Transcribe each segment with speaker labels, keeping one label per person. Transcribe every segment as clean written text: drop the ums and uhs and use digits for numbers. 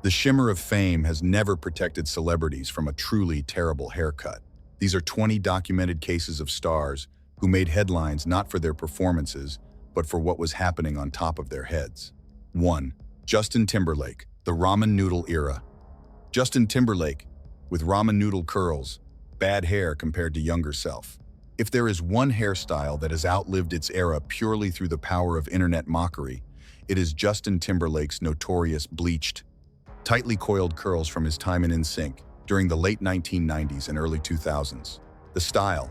Speaker 1: The shimmer of fame has never protected celebrities from a truly terrible haircut. These are 20 documented cases of stars who made headlines not for their performances, but for what was happening on top of their heads. 1. Justin Timberlake, the Ramen Noodle era. Justin Timberlake, with ramen noodle curls, bad hair compared to younger self. If there is one hairstyle that has outlived its era purely through the power of internet mockery, it is Justin Timberlake's notorious bleached, tightly coiled curls from his time in NSYNC during the late 1990s and early 2000s. The style,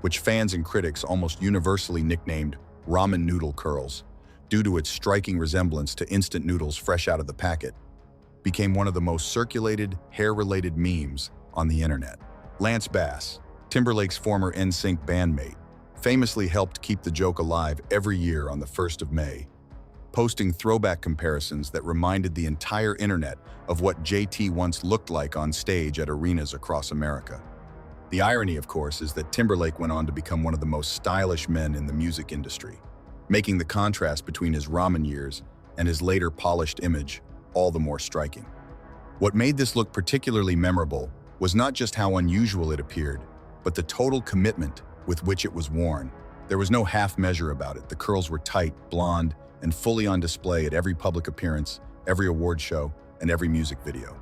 Speaker 1: which fans and critics almost universally nicknamed ramen noodle curls, due to its striking resemblance to instant noodles fresh out of the packet, became one of the most circulated hair-related memes on the internet. Lance Bass, Timberlake's former NSYNC bandmate, famously helped keep the joke alive every year on the 1st of May, posting throwback comparisons that reminded the entire internet of what JT once looked like on stage at arenas across America. The irony, of course, is that Timberlake went on to become one of the most stylish men in the music industry, making the contrast between his ramen years and his later polished image all the more striking. What made this look particularly memorable was not just how unusual it appeared, but the total commitment with which it was worn. There was no half measure about it. The curls were tight, blonde, and fully on display at every public appearance, every award show, and every music video.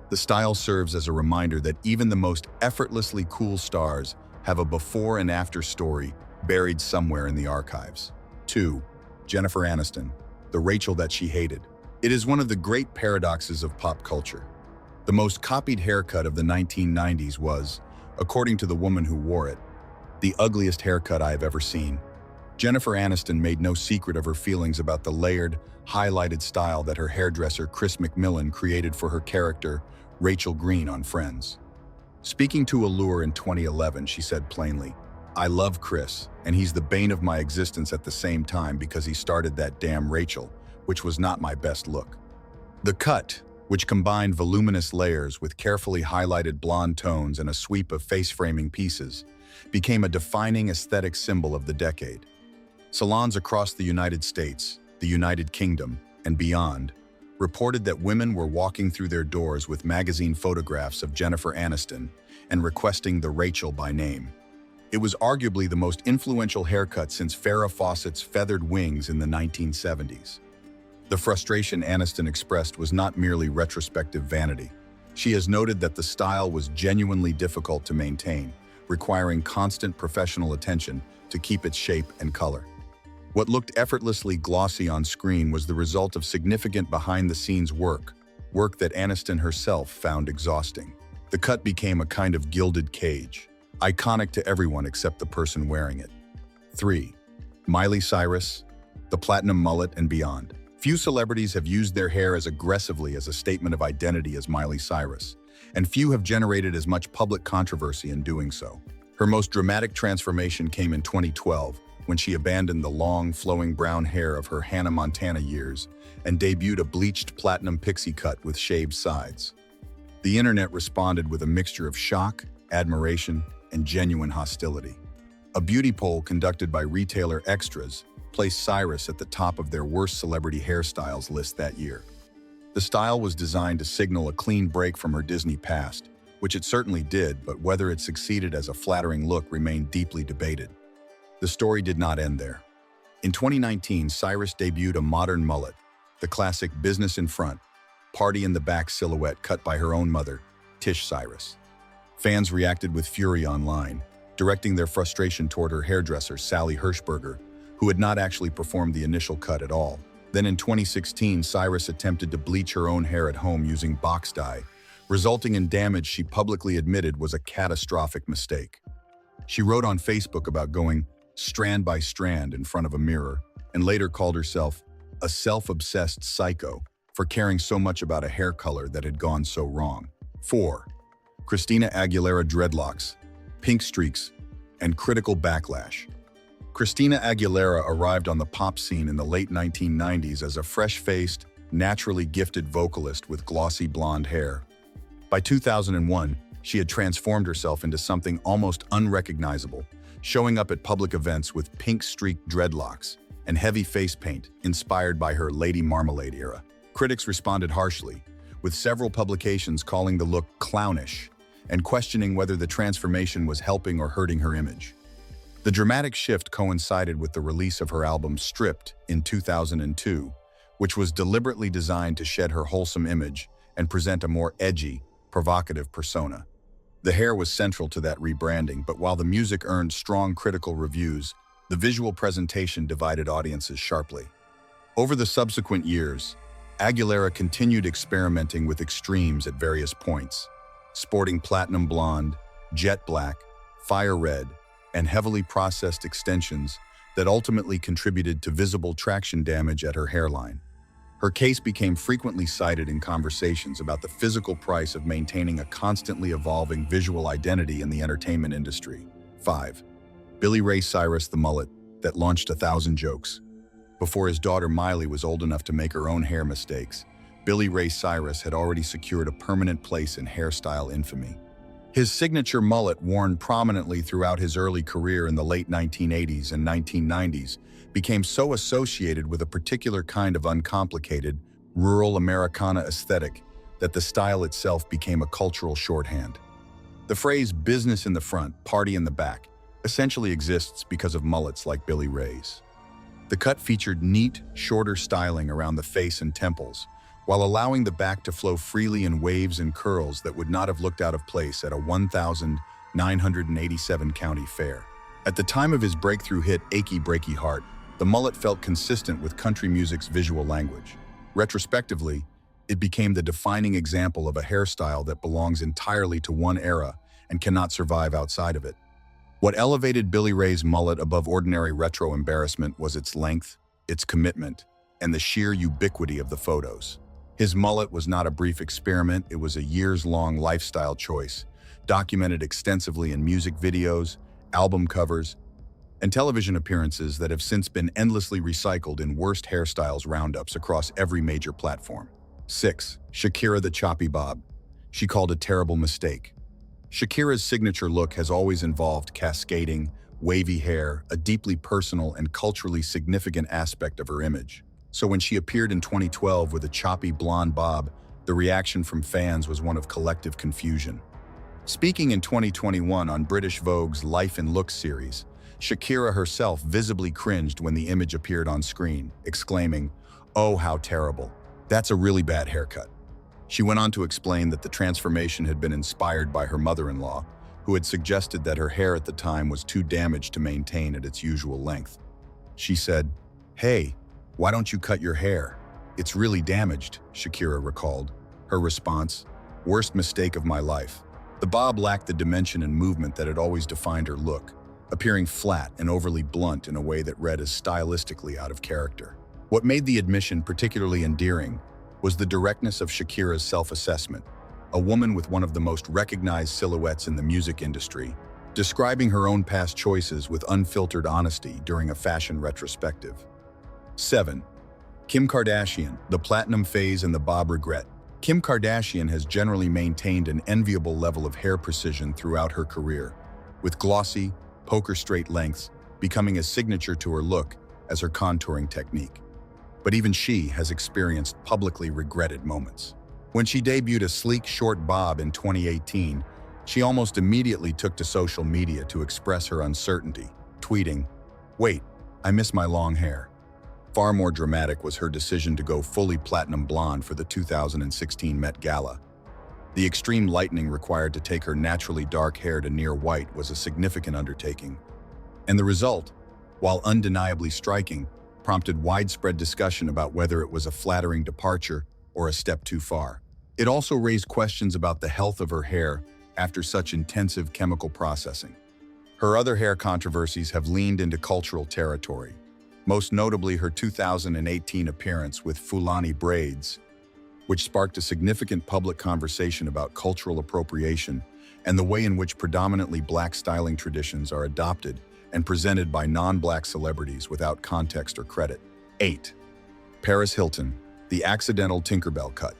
Speaker 1: The style serves as a reminder that even the most effortlessly cool stars have a before and after story buried somewhere in the archives. 2. Jennifer Aniston, the Rachel that she hated. It is one of the great paradoxes of pop culture. The most copied haircut of the 1990s was, according to the woman who wore it, the ugliest haircut I have ever seen. Jennifer Aniston made no secret of her feelings about the layered, highlighted style that her hairdresser Chris McMillan created for her character, Rachel Green on Friends. Speaking to Allure in 2011, she said plainly, "I love Chris, and he's the bane of my existence at the same time because he started that damn Rachel, which was not my best look." The cut, which combined voluminous layers with carefully highlighted blonde tones and a sweep of face-framing pieces, became a defining aesthetic symbol of the decade. Salons across the United States, the United Kingdom, and beyond reported that women were walking through their doors with magazine photographs of Jennifer Aniston and requesting the Rachel by name. It was arguably the most influential haircut since Farrah Fawcett's feathered wings in the 1970s. The frustration Aniston expressed was not merely retrospective vanity. She has noted that the style was genuinely difficult to maintain, requiring constant professional attention to keep its shape and color. What looked effortlessly glossy on screen was the result of significant behind-the-scenes work that Aniston herself found exhausting. The cut became a kind of gilded cage, iconic to everyone except the person wearing it. 3. Miley Cyrus, the platinum mullet and beyond. Few celebrities have used their hair as aggressively as a statement of identity as Miley Cyrus, and few have generated as much public controversy in doing so. Her most dramatic transformation came in 2012, when she abandoned the long, flowing brown hair of her Hannah Montana years and debuted a bleached platinum pixie cut with shaved sides. The internet responded with a mixture of shock, admiration, and genuine hostility. A beauty poll conducted by retailer Extras placed Cyrus at the top of their worst celebrity hairstyles list that year. The style was designed to signal a clean break from her Disney past, which it certainly did, but whether it succeeded as a flattering look remained deeply debated. The story did not end there. In 2019, Cyrus debuted a modern mullet, the classic business in front, party in the back silhouette cut by her own mother, Tish Cyrus. Fans reacted with fury online, directing their frustration toward her hairdresser, Sally Hershberger, who had not actually performed the initial cut at all. Then in 2016, Cyrus attempted to bleach her own hair at home using box dye, resulting in damage she publicly admitted was a catastrophic mistake. She wrote on Facebook about going strand by strand in front of a mirror, and later called herself a self-obsessed psycho for caring so much about a hair color that had gone so wrong. 4. Christina Aguilera dreadlocks, pink streaks, and critical backlash. Christina Aguilera arrived on the pop scene in the late 1990s as a fresh-faced, naturally gifted vocalist with glossy blonde hair. By 2001, she had transformed herself into something almost unrecognizable, showing up at public events with pink-streaked dreadlocks and heavy face paint inspired by her Lady Marmalade era. Critics responded harshly, with several publications calling the look clownish and questioning whether the transformation was helping or hurting her image. The dramatic shift coincided with the release of her album Stripped in 2002, which was deliberately designed to shed her wholesome image and present a more edgy, provocative persona. The hair was central to that rebranding, but while the music earned strong critical reviews, the visual presentation divided audiences sharply. Over the subsequent years, Aguilera continued experimenting with extremes at various points, sporting platinum blonde, jet black, fire red, and heavily processed extensions that ultimately contributed to visible traction damage at her hairline. Her case became frequently cited in conversations about the physical price of maintaining a constantly evolving visual identity in the entertainment industry. 5. Billy Ray Cyrus, the mullet that launched 1,000 jokes. Before his daughter Miley was old enough to make her own hair mistakes, Billy Ray Cyrus had already secured a permanent place in hairstyle infamy. His signature mullet, worn prominently throughout his early career in the late 1980s and 1990s, became so associated with a particular kind of uncomplicated, rural Americana aesthetic that the style itself became a cultural shorthand. The phrase "business in the front, party in the back" essentially exists because of mullets like Billy Ray's. The cut featured neat, shorter styling around the face and temples, while allowing the back to flow freely in waves and curls that would not have looked out of place at a 1,987 county fair. At the time of his breakthrough hit Achy Breaky Heart, the mullet felt consistent with country music's visual language. Retrospectively, it became the defining example of a hairstyle that belongs entirely to one era and cannot survive outside of it. What elevated Billy Ray's mullet above ordinary retro embarrassment was its length, its commitment, and the sheer ubiquity of the photos. His mullet was not a brief experiment, it was a years-long lifestyle choice, documented extensively in music videos, album covers, and television appearances that have since been endlessly recycled in worst hairstyles roundups across every major platform. 6. Shakira the choppy bob. She called a terrible mistake. Shakira's signature look has always involved cascading, wavy hair, a deeply personal and culturally significant aspect of her image. So when she appeared in 2012 with a choppy blonde bob, the reaction from fans was one of collective confusion. Speaking in 2021 on British Vogue's Life in Looks series, Shakira herself visibly cringed when the image appeared on screen, exclaiming, "Oh, how terrible. That's a really bad haircut." She went on to explain that the transformation had been inspired by her mother-in-law, who had suggested that her hair at the time was too damaged to maintain at its usual length. She said, "Hey, why don't you cut your hair? It's really damaged," Shakira recalled. Her response, "Worst mistake of my life." The bob lacked the dimension and movement that had always defined her look, appearing flat and overly blunt in a way that read as stylistically out of character. What made the admission particularly endearing was the directness of Shakira's self-assessment, a woman with one of the most recognized silhouettes in the music industry, describing her own past choices with unfiltered honesty during a fashion retrospective. 7. Kim Kardashian, the platinum phase and the bob regret. Kim Kardashian has generally maintained an enviable level of hair precision throughout her career, with glossy, poker-straight lengths becoming a signature to her look as her contouring technique. But even she has experienced publicly regretted moments. When she debuted a sleek, short bob in 2018, she almost immediately took to social media to express her uncertainty, tweeting, "Wait, I miss my long hair." Far more dramatic was her decision to go fully platinum blonde for the 2016 Met Gala. The extreme lightening required to take her naturally dark hair to near white was a significant undertaking. And the result, while undeniably striking, prompted widespread discussion about whether it was a flattering departure or a step too far. It also raised questions about the health of her hair after such intensive chemical processing. Her other hair controversies have leaned into cultural territory, most notably her 2018 appearance with Fulani braids, which sparked a significant public conversation about cultural appropriation and the way in which predominantly black styling traditions are adopted and presented by non-black celebrities without context or credit. 8. Paris Hilton, the accidental Tinkerbell cut.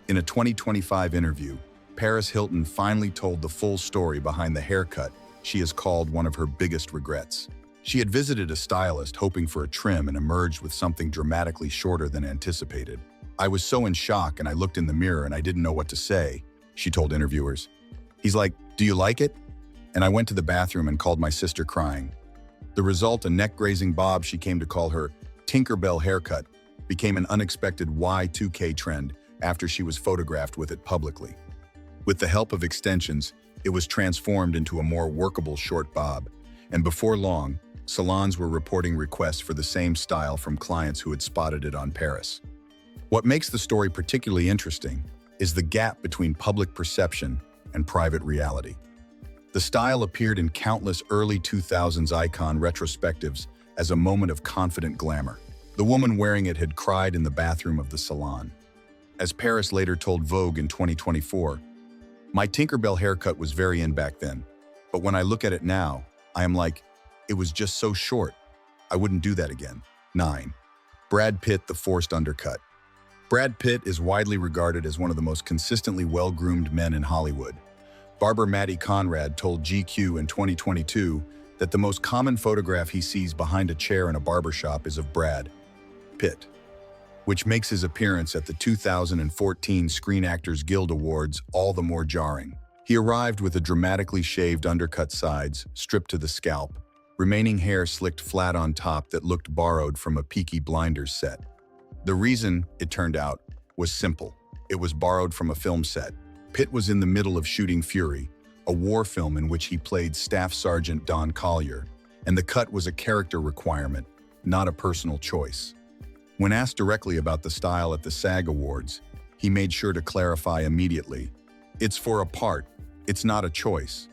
Speaker 1: In a 2025 interview, Paris Hilton finally told the full story behind the haircut she has called one of her biggest regrets. She had visited a stylist hoping for a trim and emerged with something dramatically shorter than anticipated. I was so in shock and I looked in the mirror and I didn't know what to say, she told interviewers. He's like, "Do you like it?" And I went to the bathroom and called my sister crying. The result, a neck-grazing bob she came to call her Tinkerbell haircut, became an unexpected Y2K trend after she was photographed with it publicly. With the help of extensions, it was transformed into a more workable short bob, and before long, salons were reporting requests for the same style from clients who had spotted it on Paris. What makes the story particularly interesting is the gap between public perception and private reality. The style appeared in countless early 2000s icon retrospectives as a moment of confident glamour. The woman wearing it had cried in the bathroom of the salon. As Paris later told Vogue in 2024, "My Tinkerbell haircut was very in back then, but when I look at it now, I am like, it was just so short. I wouldn't do that again." 9. Brad Pitt, the forced undercut. Brad Pitt is widely regarded as one of the most consistently well-groomed men in Hollywood. Barber Maddie Conrad told GQ in 2022 that the most common photograph he sees behind a chair in a barbershop is of Brad Pitt, which makes his appearance at the 2014 Screen Actors Guild Awards all the more jarring. He arrived with a dramatically shaved undercut sides, stripped to the scalp, remaining hair slicked flat on top that looked borrowed from a Peaky Blinders set. The reason, it turned out, was simple. It was borrowed from a film set. Pitt was in the middle of shooting Fury, a war film in which he played Staff Sergeant Don Collier, and the cut was a character requirement, not a personal choice. When asked directly about the style at the SAG Awards, he made sure to clarify immediately, "It's for a part, it's not a choice."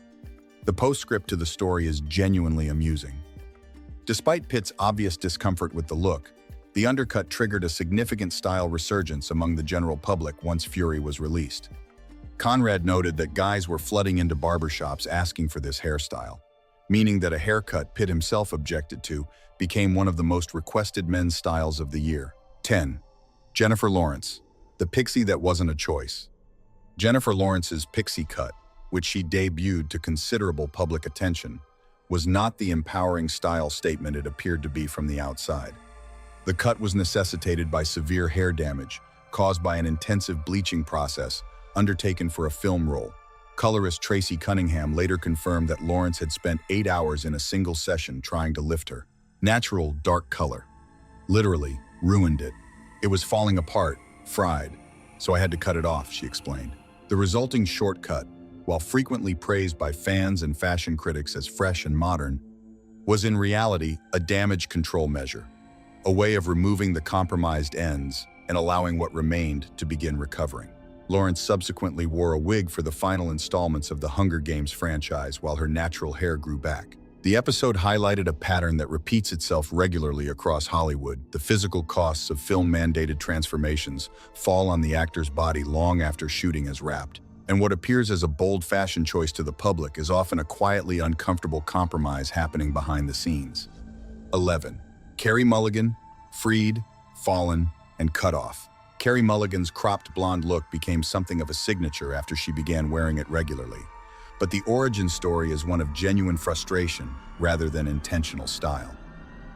Speaker 1: The postscript to the story is genuinely amusing. Despite Pitt's obvious discomfort with the look, the undercut triggered a significant style resurgence among the general public once Fury was released. Conrad noted that guys were flooding into barbershops asking for this hairstyle, meaning that a haircut Pitt himself objected to became one of the most requested men's styles of the year. 10. Jennifer Lawrence, the pixie that wasn't a choice. Jennifer Lawrence's pixie cut, which she debuted to considerable public attention, was not the empowering style statement it appeared to be from the outside. The cut was necessitated by severe hair damage caused by an intensive bleaching process undertaken for a film role. Colorist Tracy Cunningham later confirmed that Lawrence had spent 8 hours in a single session trying to lift her natural dark color. Literally ruined it. It was falling apart, fried, so I had to cut it off, she explained. The resulting shortcut, while frequently praised by fans and fashion critics as fresh and modern, was in reality a damage control measure, a way of removing the compromised ends and allowing what remained to begin recovering. Lawrence subsequently wore a wig for the final installments of the Hunger Games franchise while her natural hair grew back. The episode highlighted a pattern that repeats itself regularly across Hollywood. The physical costs of film-mandated transformations fall on the actor's body long after shooting is wrapped, and what appears as a bold fashion choice to the public is often a quietly uncomfortable compromise happening behind the scenes. 11. Carey Mulligan, freed, fallen, and cut off. Carey Mulligan's cropped blonde look became something of a signature after she began wearing it regularly. But the origin story is one of genuine frustration rather than intentional style.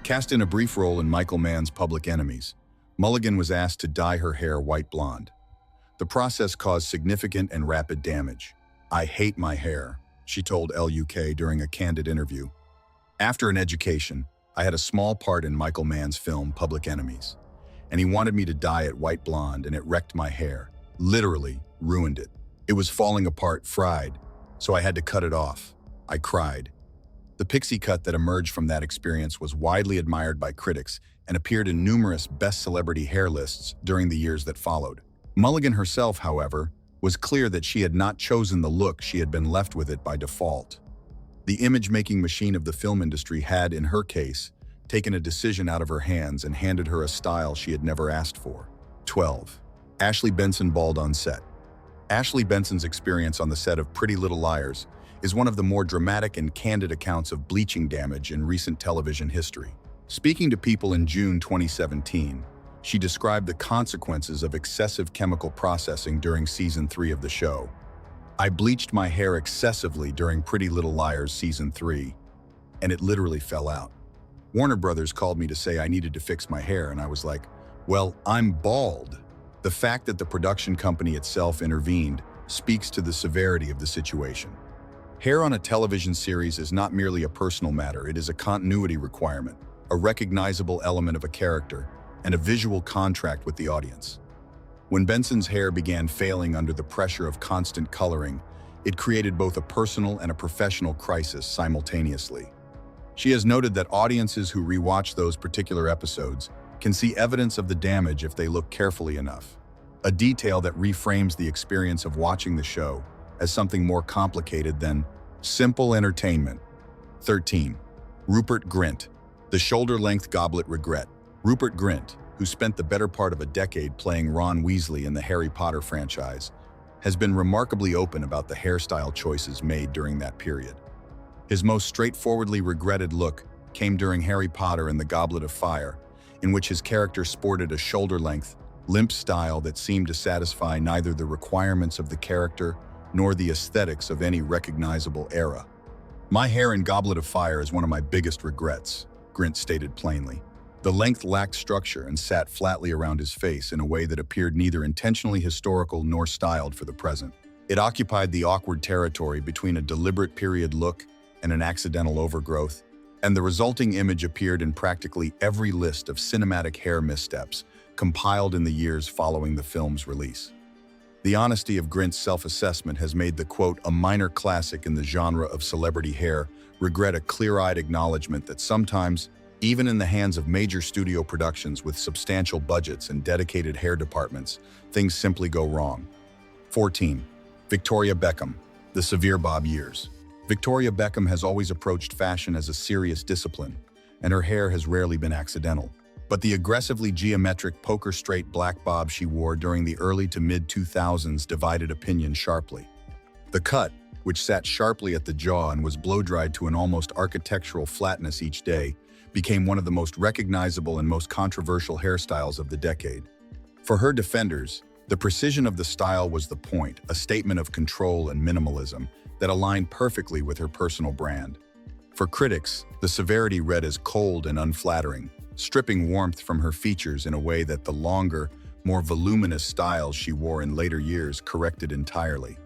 Speaker 1: Cast in a brief role in Michael Mann's Public Enemies, Mulligan was asked to dye her hair white blonde. The process caused significant and rapid damage. "I hate my hair," she told LUK during a candid interview. "After an education, I had a small part in Michael Mann's film Public Enemies, and he wanted me to dye it white blonde and it wrecked my hair, literally ruined it. It was falling apart, fried, so I had to cut it off. I cried." The pixie cut that emerged from that experience was widely admired by critics and appeared in numerous best celebrity hair lists during the years that followed. Mulligan herself, however, was clear that she had not chosen the look, she had been left with it by default. The image-making machine of the film industry had, in her case, taken a decision out of her hands and handed her a style she had never asked for. 12. Ashley Benson bald on set. Ashley Benson's experience on the set of Pretty Little Liars is one of the more dramatic and candid accounts of bleaching damage in recent television history. Speaking to People in June 2017, she described the consequences of excessive chemical processing during season 3 of the show. "I bleached my hair excessively during Pretty Little Liars season 3, and it literally fell out. Warner Brothers called me to say I needed to fix my hair, and I was like, well, I'm bald. The fact that the production company itself intervened speaks to the severity of the situation. Hair on a television series is not merely a personal matter, it is a continuity requirement, a recognizable element of a character, and a visual contract with the audience. When Benson's hair began failing under the pressure of constant coloring, it created both a personal and a professional crisis simultaneously. She has noted that audiences who rewatch those particular episodes can see evidence of the damage if they look carefully enough, a detail that reframes the experience of watching the show as something more complicated than simple entertainment. 13. Rupert Grint, the shoulder-length goblet regret. Rupert Grint, who spent the better part of a decade playing Ron Weasley in the Harry Potter franchise, has been remarkably open about the hairstyle choices made during that period. His most straightforwardly regretted look came during Harry Potter and the Goblet of Fire, in which his character sported a shoulder-length, limp style that seemed to satisfy neither the requirements of the character nor the aesthetics of any recognizable era. "My hair in Goblet of Fire is one of my biggest regrets," Grint stated plainly. The length lacked structure and sat flatly around his face in a way that appeared neither intentionally historical nor styled for the present. It occupied the awkward territory between a deliberate period look and an accidental overgrowth, and the resulting image appeared in practically every list of cinematic hair missteps compiled in the years following the film's release. The honesty of Grint's self-assessment has made the quote, "a minor classic in the genre of celebrity hair," regret a clear-eyed acknowledgement that sometimes, even in the hands of major studio productions with substantial budgets and dedicated hair departments, things simply go wrong. 14. Victoria Beckham, the severe bob years. Victoria Beckham has always approached fashion as a serious discipline, and her hair has rarely been accidental. But the aggressively geometric poker-straight black bob she wore during the early to mid-2000s divided opinion sharply. The cut, which sat sharply at the jaw and was blow-dried to an almost architectural flatness each day, became one of the most recognizable and most controversial hairstyles of the decade. For her defenders, the precision of the style was the point, a statement of control and minimalism that aligned perfectly with her personal brand. For critics, the severity read as cold and unflattering, stripping warmth from her features in a way that the longer, more voluminous styles she wore in later years corrected entirely.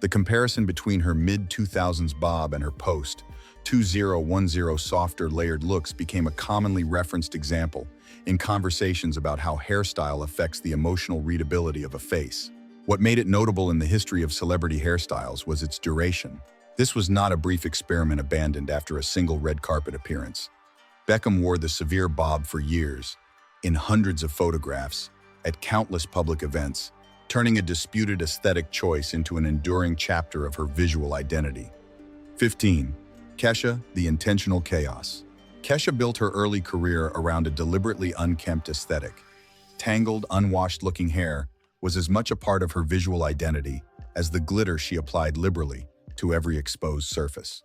Speaker 1: The comparison between her mid-2000s bob and her post-2010 softer layered looks became a commonly referenced example in conversations about how hairstyle affects the emotional readability of a face. What made it notable in the history of celebrity hairstyles was its duration. This was not a brief experiment abandoned after a single red carpet appearance. Beckham wore the severe bob for years, in hundreds of photographs, at countless public events, turning a disputed aesthetic choice into an enduring chapter of her visual identity. 15. Kesha, the intentional chaos. Kesha built her early career around a deliberately unkempt aesthetic. Tangled, unwashed-looking hair was as much a part of her visual identity as the glitter she applied liberally to every exposed surface.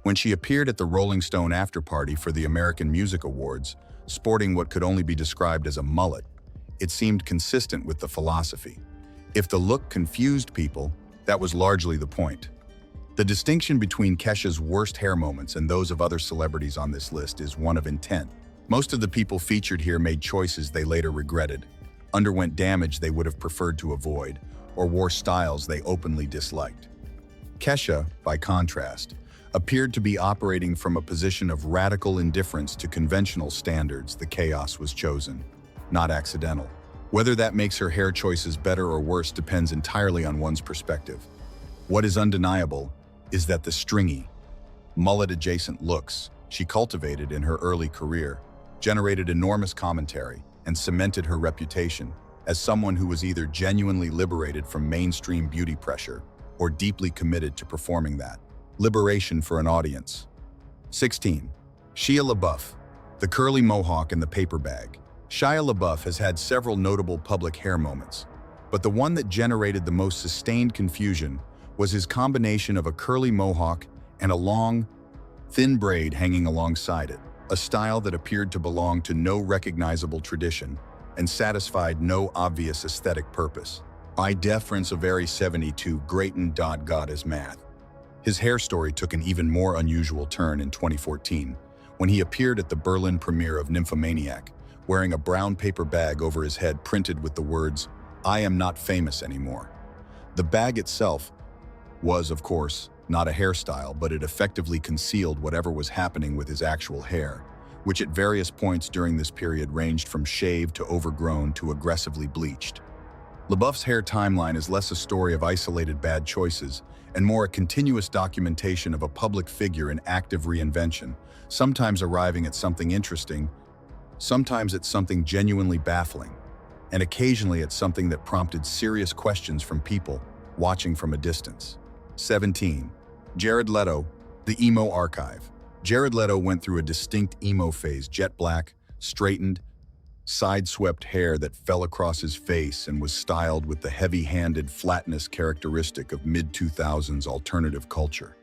Speaker 1: When she appeared at the Rolling Stone after-party for the American Music Awards, sporting what could only be described as a mullet, it seemed consistent with the philosophy. If the look confused people, that was largely the point. The distinction between Kesha's worst hair moments and those of other celebrities on this list is one of intent. Most of the people featured here made choices they later regretted, underwent damage they would have preferred to avoid, or wore styles they openly disliked. Kesha, by contrast, appeared to be operating from a position of radical indifference to conventional standards. The chaos was chosen, not accidental. Whether that makes her hair choices better or worse depends entirely on one's perspective. What is undeniable is that the stringy, mullet-adjacent looks she cultivated in her early career generated enormous commentary and cemented her reputation as someone who was either genuinely liberated from mainstream beauty pressure or deeply committed to performing that liberation for an audience. 16. Shia LaBeouf, the curly mohawk and the paper bag. Shia LaBeouf has had several notable public hair moments, but the one that generated the most sustained confusion was his combination of a curly mohawk and a long, thin braid hanging alongside it, a style that appeared to belong to no recognizable tradition and satisfied no obvious aesthetic purpose. I deference a very 72 Grayton. God is math. His hair story took an even more unusual turn in 2014 when he appeared at the Berlin premiere of Nymphomaniac, wearing a brown paper bag over his head printed with the words, "I am not famous anymore." The bag itself was, of course, not a hairstyle, but it effectively concealed whatever was happening with his actual hair, which at various points during this period ranged from shaved to overgrown to aggressively bleached. LaBeouf's hair timeline is less a story of isolated bad choices and more a continuous documentation of a public figure in active reinvention, sometimes arriving at something interesting, sometimes at something genuinely baffling, and occasionally at something that prompted serious questions from people watching from a distance. 17. Jared Leto, the emo archive. Jared Leto went through a distinct emo phase: jet black, straightened, side-swept hair that fell across his face and was styled with the heavy-handed flatness characteristic of mid-2000s alternative culture.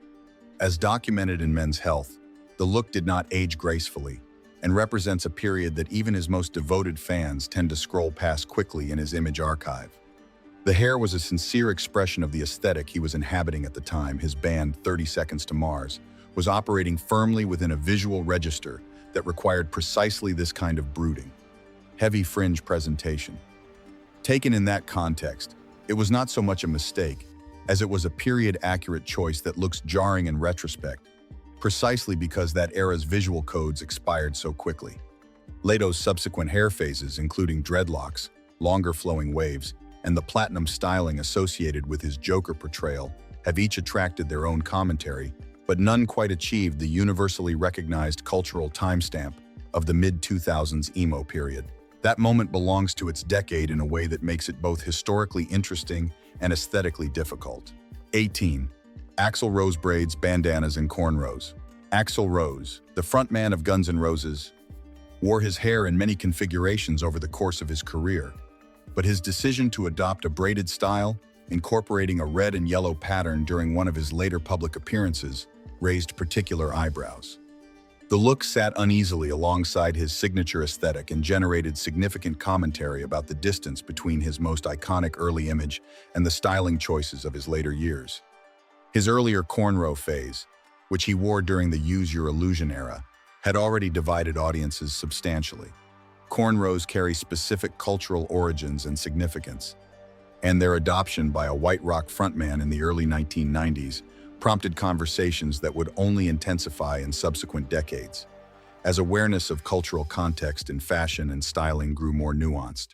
Speaker 1: As documented in Men's Health, the look did not age gracefully and represents a period that even his most devoted fans tend to scroll past quickly in his image archive. The hair was a sincere expression of the aesthetic he was inhabiting at the time. His band, 30 Seconds to Mars, was operating firmly within a visual register that required precisely this kind of brooding, heavy fringe presentation. Taken in that context, it was not so much a mistake as it was a period-accurate choice that looks jarring in retrospect, precisely because that era's visual codes expired so quickly. Leto's subsequent hair phases, including dreadlocks, longer flowing waves, and the platinum styling associated with his Joker portrayal, have each attracted their own commentary, but none quite achieved the universally recognized cultural timestamp of the mid-2000s emo period. That moment belongs to its decade in a way that makes it both historically interesting and aesthetically difficult. 18. Axl Rose braids, bandanas, and cornrows. Axl Rose, the frontman of Guns N' Roses, wore his hair in many configurations over the course of his career, but his decision to adopt a braided style, incorporating a red and yellow pattern during one of his later public appearances, raised particular eyebrows. The look sat uneasily alongside his signature aesthetic and generated significant commentary about the distance between his most iconic early image and the styling choices of his later years. His earlier cornrow phase, which he wore during the Use Your Illusion era, had already divided audiences substantially. Cornrows carry specific cultural origins and significance, and their adoption by a white rock frontman in the early 1990s prompted conversations that would only intensify in subsequent decades, as awareness of cultural context in fashion and styling grew more nuanced.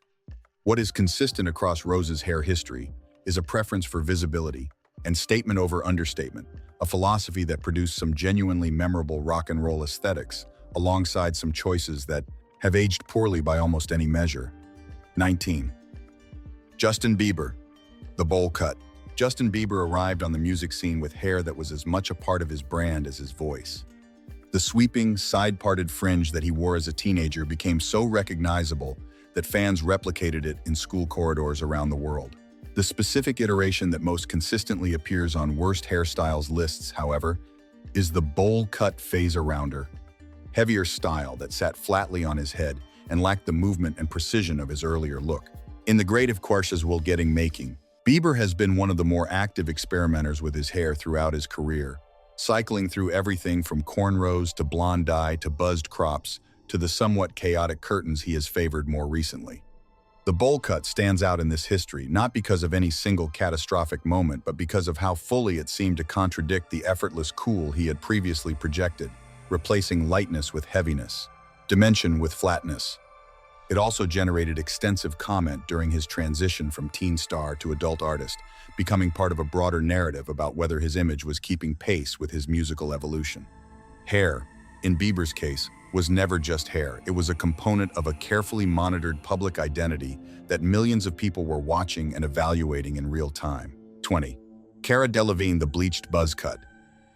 Speaker 1: What is consistent across Rose's hair history is a preference for visibility and statement over understatement, a philosophy that produced some genuinely memorable rock and roll aesthetics, alongside some choices that have aged poorly by almost any measure. 19. Justin Bieber, the bowl cut. Justin Bieber arrived on the music scene with hair that was as much a part of his brand as his voice. The sweeping, side-parted fringe that he wore as a teenager became so recognizable that fans replicated it in school corridors around the world. The specific iteration that most consistently appears on worst hairstyles lists, however, is the bowl-cut phase-arounder, heavier style that sat flatly on his head and lacked the movement and precision of his earlier look. In the grade of courses we're getting making, Bieber has been one of the more active experimenters with his hair throughout his career, cycling through everything from cornrows to blonde dye to buzzed crops to the somewhat chaotic curtains he has favored more recently. The bowl cut stands out in this history not because of any single catastrophic moment, but because of how fully it seemed to contradict the effortless cool he had previously projected, replacing lightness with heaviness, dimension with flatness. It also generated extensive comment during his transition from teen star to adult artist, becoming part of a broader narrative about whether his image was keeping pace with his musical evolution. Hair, in Bieber's case, was never just hair. It was a component of a carefully monitored public identity that millions of people were watching and evaluating in real time. 20. Cara Delevingne, the bleached buzz cut.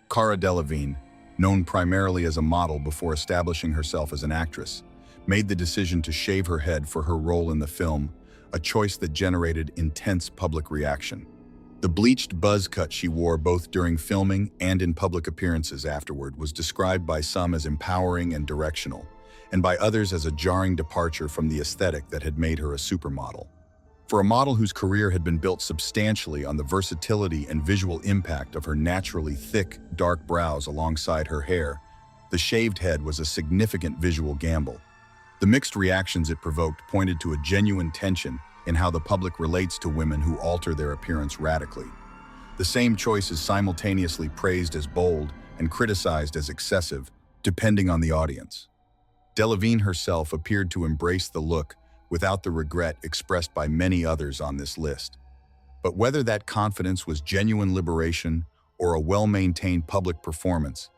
Speaker 1: Cara Delevingne, known primarily as a model before establishing herself as an actress, made the decision to shave her head for her role in the film, a choice that generated intense public reaction. The bleached buzz cut she wore both during filming and in public appearances afterward was described by some as empowering and directional, and by others as a jarring departure from the aesthetic that had made her a supermodel. For a model whose career had been built substantially on the versatility and visual impact of her naturally thick, dark brows alongside her hair, the shaved head was a significant visual gamble. The mixed reactions it provoked pointed to a genuine tension in how the public relates to women who alter their appearance radically. The same choice is simultaneously praised as bold and criticized as excessive, depending on the audience. Delevingne herself appeared to embrace the look without the regret expressed by many others on this list. But whether that confidence was genuine liberation or a well-maintained public performance,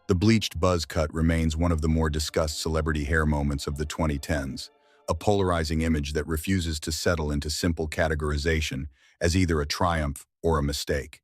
Speaker 1: the bleached buzz cut remains one of the more discussed celebrity hair moments of the 2010s, a polarizing image that refuses to settle into simple categorization as either a triumph or a mistake.